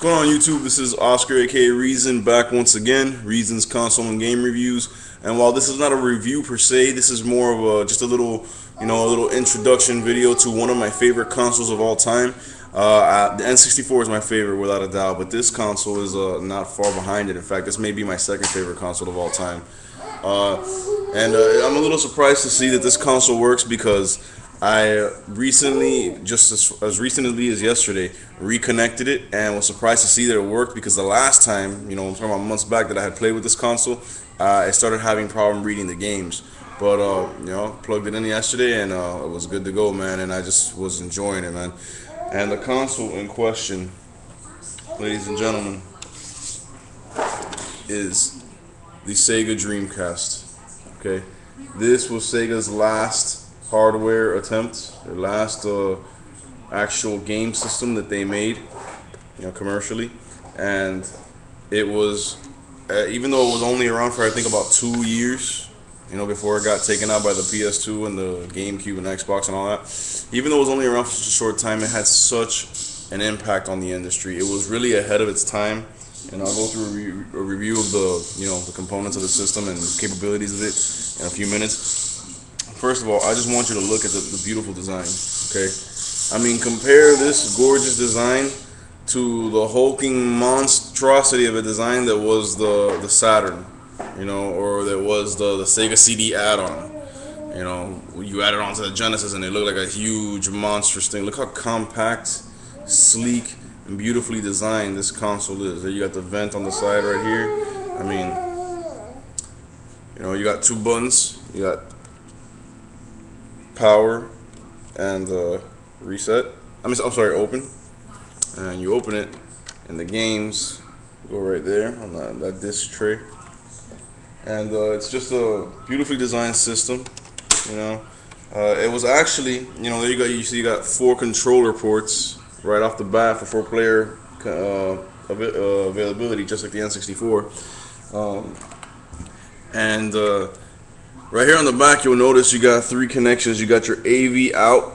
going on YouTube? This is Oscar, aka Reezon, back once again. Reezon's console and game reviews. And while this is not a review per se, this is more of just a little, a little introduction video to one of my favorite consoles of all time. The N64 is my favorite without a doubt, but this console is not far behind it. In fact, this may be my second favorite console of all time. I'm a little surprised to see that this console works because I recently, just as recently as yesterday, reconnected it and was surprised to see that it worked because the last time, I'm talking about months back that I had played with this console, I started having problem reading the games. But, plugged it in yesterday and it was good to go, man, and I just was enjoying it, man. And the console in question, ladies and gentlemen, is the Sega Dreamcast. Okay, this was Sega's last hardware attempt, their last actual game system that they made, commercially, and it was, even though it was only around for I think about 2 years, before it got taken out by the PS2 and the GameCube and Xbox and all that. Even though it was only around for such a short time, it had such an impact on the industry. It was really ahead of its time, and I'll go through a review of the components of the system and capabilities of it in a few minutes. First of all, I just want you to look at the beautiful design, okay? I mean, compare this gorgeous design to the hulking monstrosity of a design that was the Saturn, or that was the Sega CD add-on. You add it onto the Genesis and it looked like a huge, monstrous thing. Look how compact, sleek, and beautifully designed this console is. There you got the vent on the side right here. I mean, you got two buttons. You got power and reset. I'm sorry, open. And you open it, and the games go right there on that disc tray. And it's just a beautifully designed system. It was actually, there you got 4 controller ports right off the bat for 4-player availability, just like the N64. Right here on the back, you'll notice you got 3 connections. You got your AV out,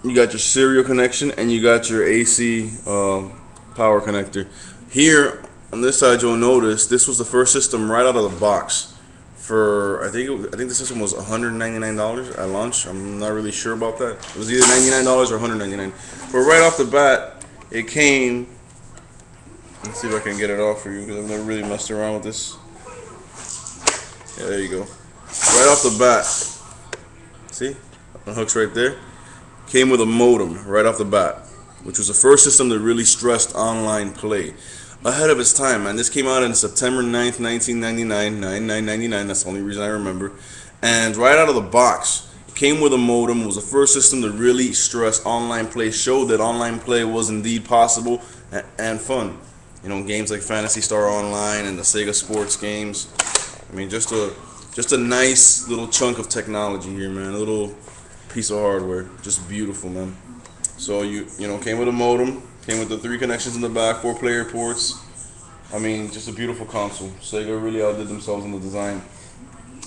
you got your serial connection, and you got your AC power connector. Here on this side, you'll notice this was the first system right out of the box. For I think the system was $199 at launch. I'm not really sure about that. It was either $99 or $199. But right off the bat, it came. Let's see if I can get it off for you because I've never really messed around with this. Yeah, there you go. Right off the bat, see, the hook's right there. Came with a modem right off the bat, which was the first system that really stressed online play. Ahead of its time, man. This came out on September 9th, 1999, 9999. That's the only reason I remember. And right out of the box, it came with a modem. It was the first system to really stress online play, showed that online play was indeed possible and fun. Games like Phantasy Star Online and the Sega Sports games. I mean, just a nice little chunk of technology here, man. A little piece of hardware. Just beautiful, man. So came with a modem. Came with the 3 connections in the back, 4-player ports. I mean, just a beautiful console. Sega really outdid themselves in the design.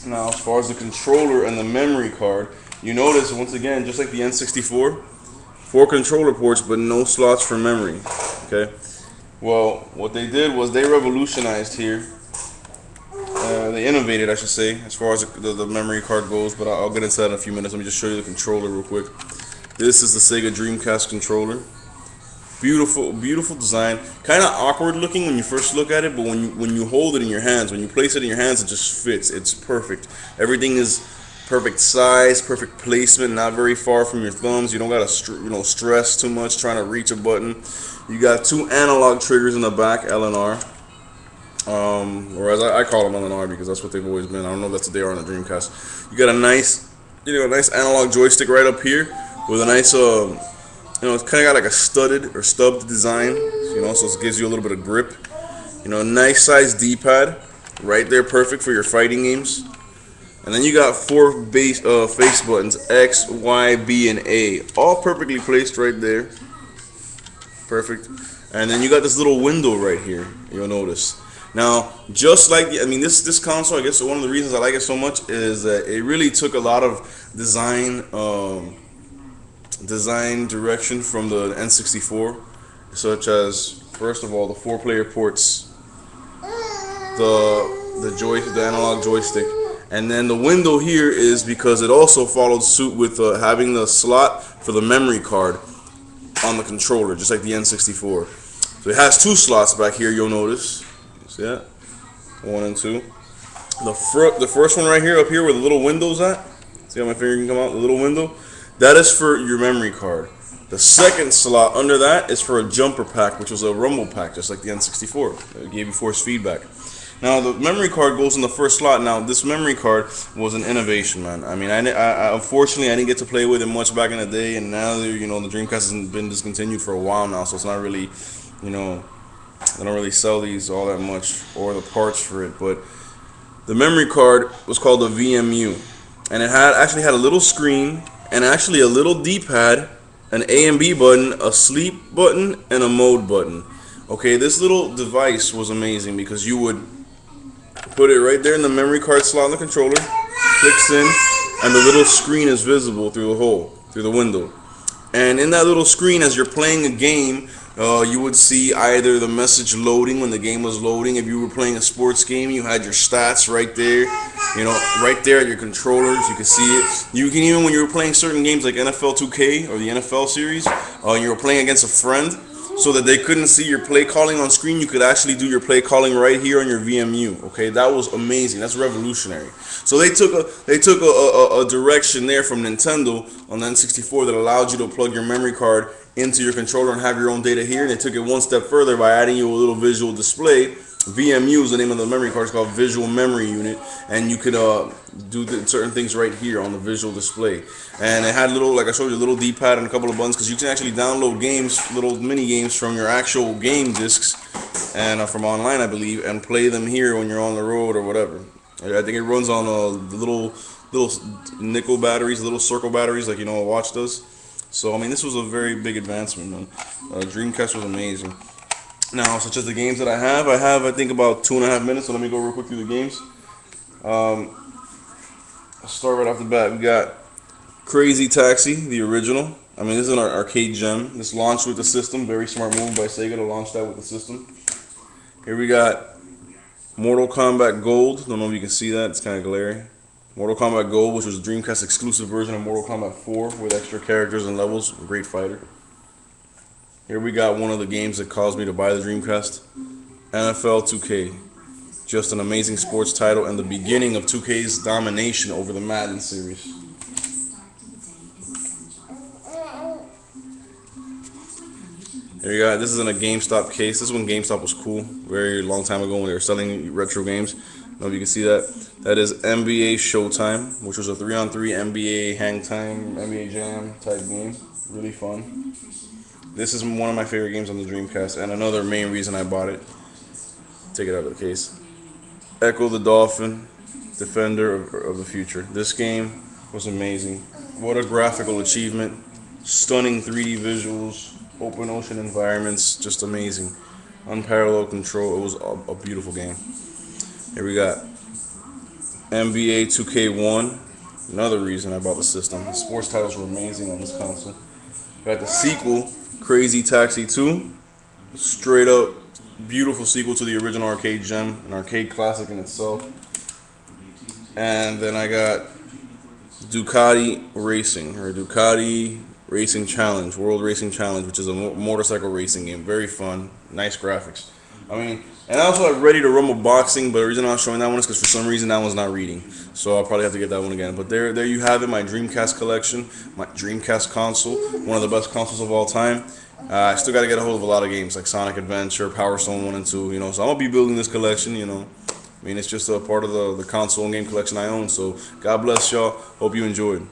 Now, as far as the controller and the memory card, you notice, once again, just like the N64, 4 controller ports, but no slots for memory. Okay? Well, what they did was they revolutionized here. They innovated, I should say, as far as the memory card goes, but I'll get into that in a few minutes. Let me just show you the controller real quick. This is the Sega Dreamcast controller. Beautiful, beautiful design. Kind of awkward looking when you first look at it, but when you hold it in your hands, when you place it in your hands, it just fits. It's perfect. Everything is perfect size, perfect placement, not very far from your thumbs. You don't gotta stress too much trying to reach a button. You got 2 analog triggers in the back, L and R. Or as I call them L and R because that's what they've always been. I don't know if that's what they are on the Dreamcast. You got a nice, nice analog joystick right up here with a nice it's kind of got like a studded or stubbed design, so it gives you a little bit of grip. Nice size D-pad right there, perfect for your fighting games. And then you got 4 face buttons, X, Y, B, and A, all perfectly placed right there. Perfect. And then you got this little window right here, you'll notice. Now, just like this console, I guess one of the reasons I like it so much is that it really took a lot of design direction from the N64, such as First of all, the 4-player ports, the analog joystick, and then the window here is because it also followed suit with having the slot for the memory card on the controller, just like the N64. So it has 2 slots back here. You'll notice. See that? 1 and 2. The first one right here, up here, where the little window's at. See how my finger can come out? The little window. That is for your memory card. The second slot under that is for a jumper pack, which was a rumble pack, just like the N64. It gave you force feedback. Now the memory card goes in the first slot. Now this memory card was an innovation, man. I mean, unfortunately I didn't get to play with it much back in the day, and now the Dreamcast has been discontinued for a while now, so it's not really, they don't really sell these all that much or the parts for it. But the memory card was called a VMU, and it actually had a little screen and actually a little D-pad, an A and B button, a sleep button, and a mode button. Okay, this little device was amazing because you would put it right there in the memory card slot on the controller, clicks in, and the little screen is visible through the hole, through the window. And in that little screen, as you're playing a game, you would see either the message loading when the game was loading. If you were playing a sports game, you had your stats right there, right there at your controllers. You could see it. You can even, when you were playing certain games like NFL 2K or the NFL series, you were playing against a friend, so that they couldn't see your play calling on screen, you could actually do your play calling right here on your VMU. Okay, that was amazing. That's revolutionary. So they took a direction there from Nintendo on the N64 that allowed you to plug your memory card into your controller and have your own data here. And they took it one step further by adding you a little visual display. VMU is the name of the memory card. It's called Visual Memory Unit, and you could do certain things right here on the visual display. And it had little, like I showed you, a little D-pad and a couple of buttons, because you can actually download games, little mini games from your actual game discs and from online, I believe, and play them here when you're on the road or whatever. I think it runs on the little nickel batteries, little circle batteries, like a watch does. So I mean, this was a very big advancement, man. Dreamcast was amazing. Now, such as the games that I have, I think about 2.5 minutes, so let me go real quick through the games. I'll start right off the bat. We got Crazy Taxi, the original. I mean, this is an arcade gem. This launched with the system. Very smart move by Sega to launch that with the system. Here we got Mortal Kombat Gold. Don't know if you can see that. It's kind of glaring. Mortal Kombat Gold, which was a Dreamcast exclusive version of Mortal Kombat 4 with extra characters and levels. Great fighter. Here we got one of the games that caused me to buy the Dreamcast, NFL 2K. Just an amazing sports title and the beginning of 2K's domination over the Madden series. Here you go. This is in a GameStop case. This one GameStop was cool. Very long time ago when they were selling retro games. I don't know if you can see that. That is NBA Showtime, which was a 3-on-3 NBA hang time, NBA Jam type game. Really fun. This is one of my favorite games on the Dreamcast, and another main reason I bought it. Take it out of the case. Echo the Dolphin, Defender of the Future. This game was amazing. What a graphical achievement. Stunning 3D visuals, open ocean environments, just amazing. Unparalleled control. It was a beautiful game. Here we got NBA 2K1. Another reason I bought the system. The sports titles were amazing on this console. Got the sequel, Crazy Taxi 2. Straight up beautiful sequel to the original arcade gem, an arcade classic in itself. And then I got Ducati Racing, or Ducati Racing Challenge, World Racing Challenge, which is a motorcycle racing game. Very fun, nice graphics. I mean, and I also have Ready to Rumble Boxing, but the reason I'm not showing that one is because for some reason that one's not reading. So I'll probably have to get that one again. But there you have it, my Dreamcast collection, my Dreamcast console, one of the best consoles of all time. I still got to get a hold of a lot of games like Sonic Adventure, Power Stone 1 and 2, So I'm going to be building this collection, I mean, it's just a part of the console and game collection I own. So God bless y'all. Hope you enjoyed.